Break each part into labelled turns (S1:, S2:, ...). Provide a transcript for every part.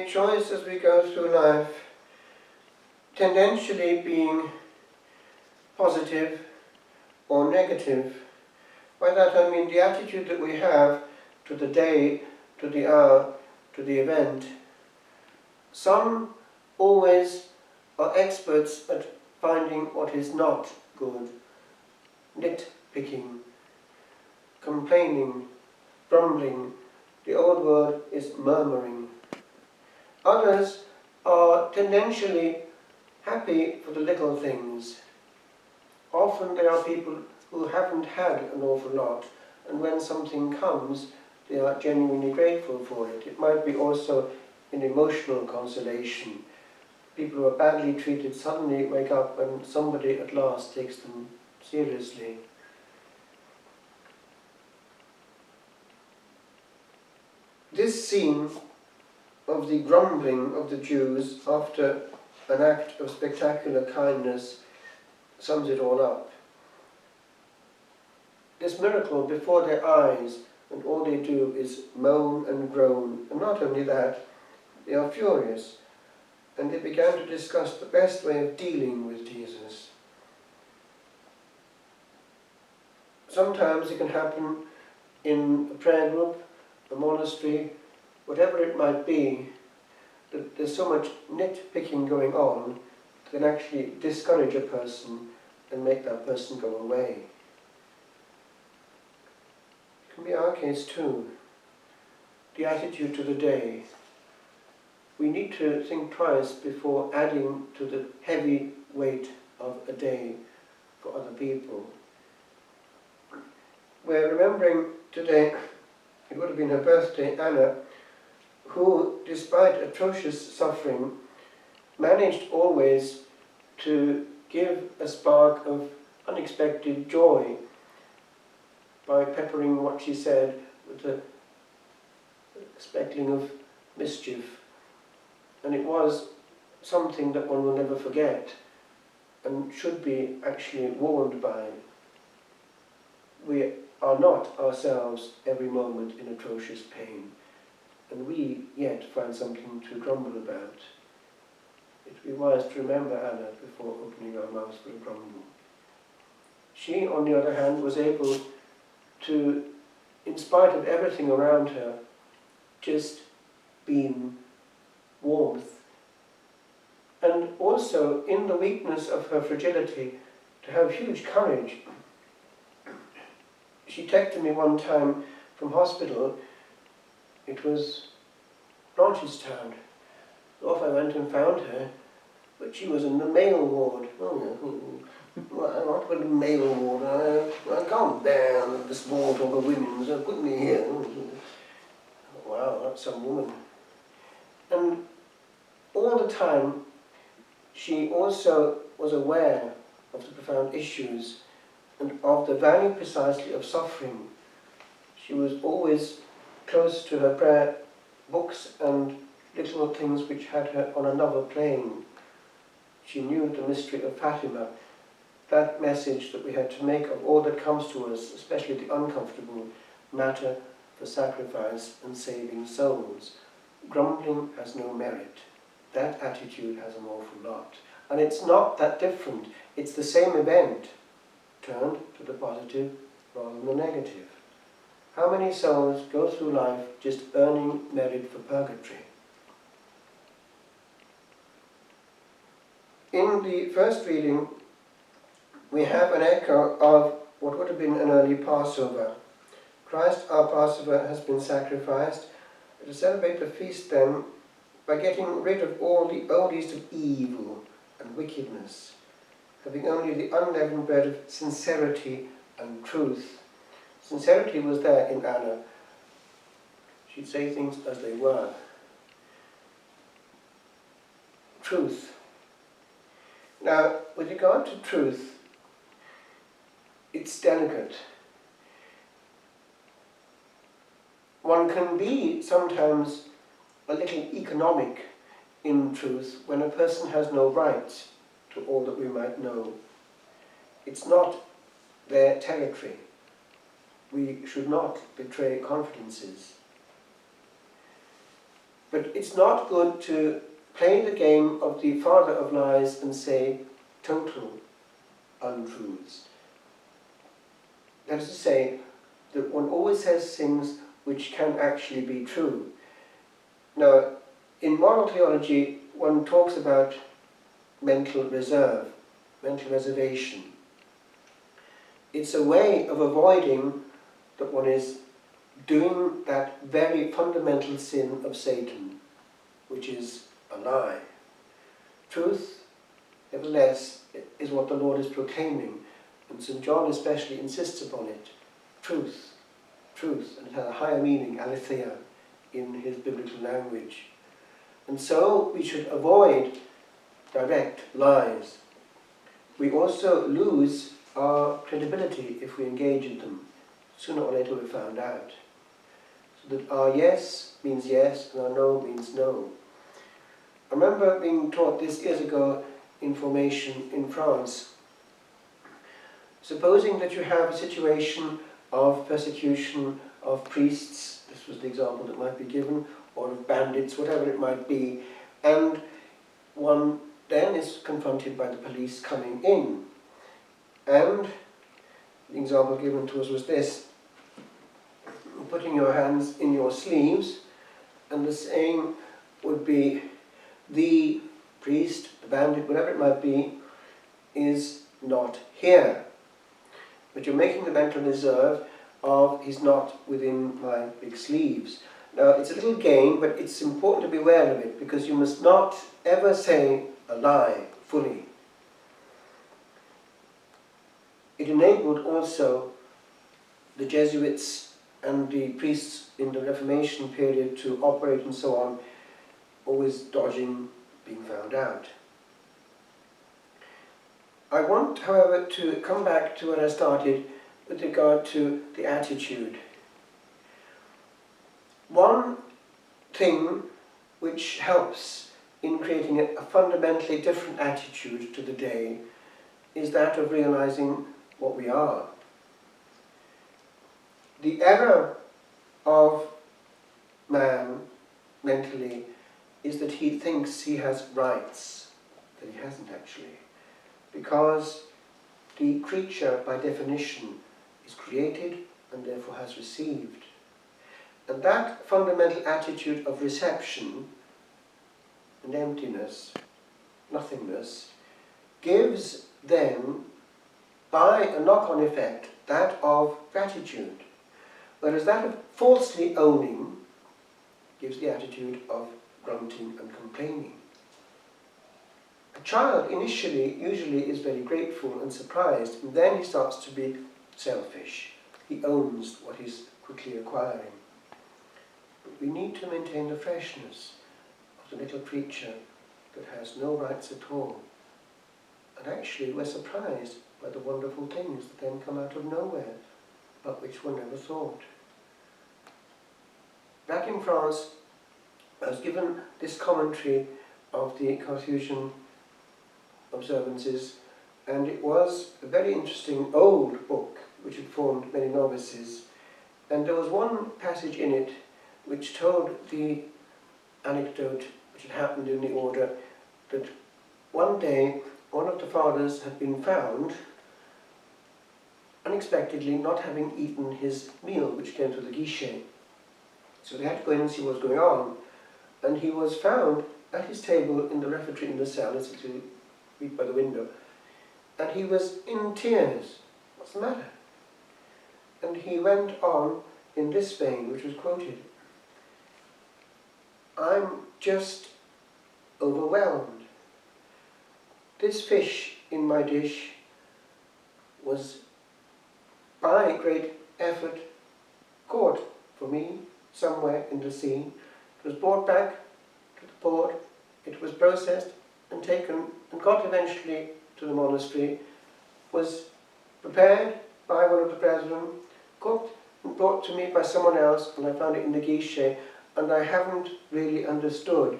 S1: make choice as we go through life, tendentially being positive or negative. By that I mean the attitude that we have to the day, to the hour, to the event. Some always are experts at finding what is not good, nitpicking, complaining, grumbling. The old word is murmuring. Others are tendentially happy for the little things. Often there are people who haven't had an awful lot, and when something comes, they are genuinely grateful for it. It might be also an emotional consolation. People who are badly treated suddenly wake up when somebody at last takes them seriously. This scene of the grumbling of the Jews after an act of spectacular kindness sums it all up. This miracle before their eyes, and all they do is moan and groan. And not only that, they are furious. And they began to discuss the best way of dealing with Jesus. Sometimes it can happen in a prayer group, a monastery, whatever it might be, that there's so much nitpicking going on that can actually discourage a person and make that person go away. It can be our case too. The attitude to the day. We need to think twice before adding to the heavy weight of a day for other people. We're remembering today, it would have been her birthday, Anna, who, despite atrocious suffering, managed always to give a spark of unexpected joy by peppering what she said with a speckling of mischief. And it was something that one will never forget and should be actually warned by. We are not ourselves every moment in atrocious pain, and we yet find something to grumble about. It would be wise to remember Anna before opening our mouths for a grumble. She, on the other hand, was able to, in spite of everything around her, just beam warmth. And also, in the weakness of her fragility, to have huge courage. She texted me one time from hospital. It was Blanchestown. Off I went and found her, but she was in the male ward. Oh, well, not with the male ward. I can't bear the small talk of women, so put me here. Wow, that's some woman. And all the time, she also was aware of the profound issues and of the value precisely of suffering. She was always close to her prayer books and little things which had her on another plane. She knew the mystery of Fatima, that message that we had to make of all that comes to us, especially the uncomfortable, matter for sacrifice and saving souls. Grumbling has no merit. That attitude has an awful lot. And it's not that different. It's the same event, turned to the positive rather than the negative. How many souls go through life just earning merit for purgatory? In the first reading, we have an echo of what would have been an early Passover. Christ, our Passover, has been sacrificed. To celebrate the feast, then, by getting rid of all the oldies of evil and wickedness, having only the unleavened bread of sincerity and truth. Sincerity was there in Anna. She'd say things as they were. Truth. Now, with regard to truth, it's delicate. One can be sometimes a little economic in truth when a person has no rights to all that we might know. It's not their territory. We should not betray confidences. But it's not good to play the game of the father of lies and say total untruths. That is to say, that one always says things which can actually be true. Now, in moral theology, one talks about mental reserve, mental reservation. It's a way of avoiding that one is doing that very fundamental sin of Satan, which is a lie. Truth, nevertheless, is what the Lord is proclaiming, and St. John especially insists upon it. Truth, truth, and it has a higher meaning, aletheia, in his biblical language. And so we should avoid direct lies. We also lose our credibility if we engage in them. Sooner or later we're found out. So that our yes means yes and our no means no. I remember being taught this years ago in formation in France. Supposing that you have a situation of persecution of priests, this was the example that might be given, or of bandits, whatever it might be, and one then is confronted by the police coming in. And the example given to us was this: putting your hands in your sleeves, and the saying would be, the priest, the bandit, whatever it might be, is not here. But you're making the mental reserve of he's not within my big sleeves. Now, it's a little game, but it's important to be aware of it, because you must not ever say a lie fully. It enabled also the Jesuits and the priests in the Reformation period to operate and so on, always dodging being found out. I want, however, to come back to where I started with regard to the attitude. One thing which helps in creating a fundamentally different attitude to the day is that of realizing what we are. The error of man mentally is that he thinks he has rights that he hasn't actually, because the creature by definition is created and therefore has received. And that fundamental attitude of reception and emptiness, nothingness, gives then, by a knock-on effect, that of gratitude. Whereas that of falsely owning gives the attitude of grunting and complaining. A child initially usually is very grateful and surprised, and then he starts to be selfish. He owns what he's quickly acquiring. But we need to maintain the freshness of the little creature that has no rights at all. And actually we're surprised by the wonderful things that then come out of nowhere, about which one never thought. Back in France, I was given this commentary of the Carthusian observances, and it was a very interesting old book which had formed many novices, and there was one passage in it which told the anecdote which had happened in the order that one day one of the fathers had been found unexpectedly not having eaten his meal which came to the guichet. So they had to go in and see what was going on, and he was found at his table in the refectory in the cell, as to read by the window, and he was in tears. What's the matter? And he went on in this vein, which was quoted: I'm just overwhelmed. This fish in my dish was by great effort caught for me somewhere in the sea. It was brought back to the port, it was processed and taken and got eventually to the monastery, was prepared by one of the brethren, cooked and brought to me by someone else, and I found it in the guichet, and I haven't really understood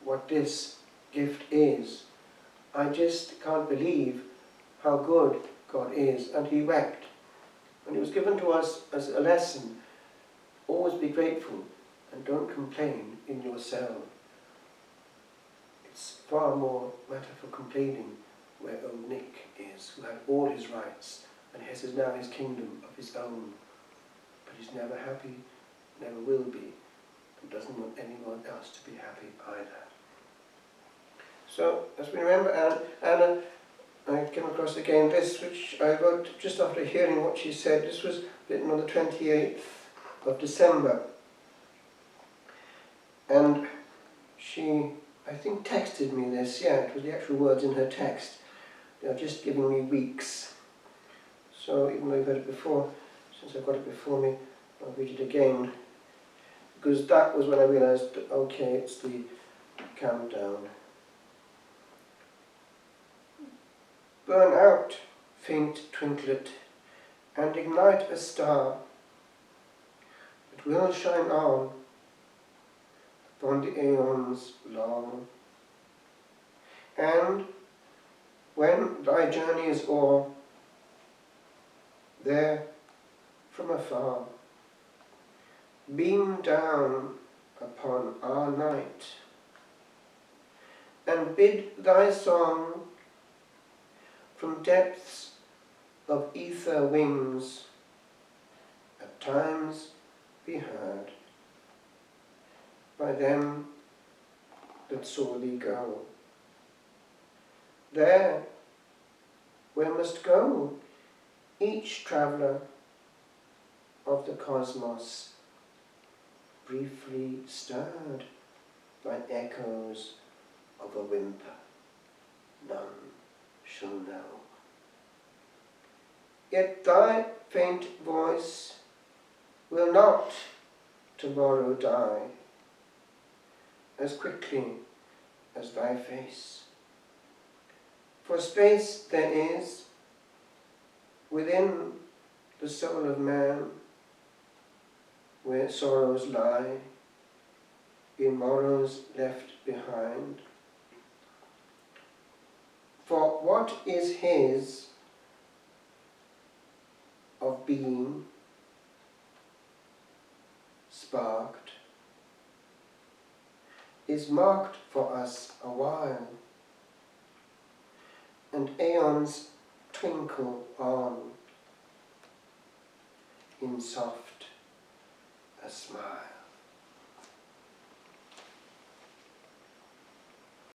S1: what this gift is. I just can't believe how good God is. And he wept. And it was given to us as a lesson: always be grateful and don't complain in your cell. It's far more matter for complaining where old Nick is, who had all his rights, and has now his kingdom of his own. But he's never happy, never will be, and doesn't want anyone else to be happy either. So, as we remember Anna, I came across again this, which I wrote just after hearing what she said. This was written on the 28th of December. And she, I think, texted me this. Yeah, it was the actual words in her text. They are just giving me weeks. So even though you've heard it before, since I've got it before me, I'll read it again. Because that was when I realised, okay, it's the countdown. Burn out, faint twinklet, and ignite a star that will shine on upon the aeons long. And when thy journey is o'er, there from afar, beam down upon our night, and bid thy song from depths of ether wings at times be heard by them that saw thee go. There, where must go each traveller of the cosmos, briefly stirred by echoes of a whimper, none shall know. Yet thy faint voice will not tomorrow die as quickly as thy face. For space there is within the soul of man, where sorrows lie, in morrows left behind. For what is his of being sparked is marked for us a while, and aeons twinkle on in soft a smile.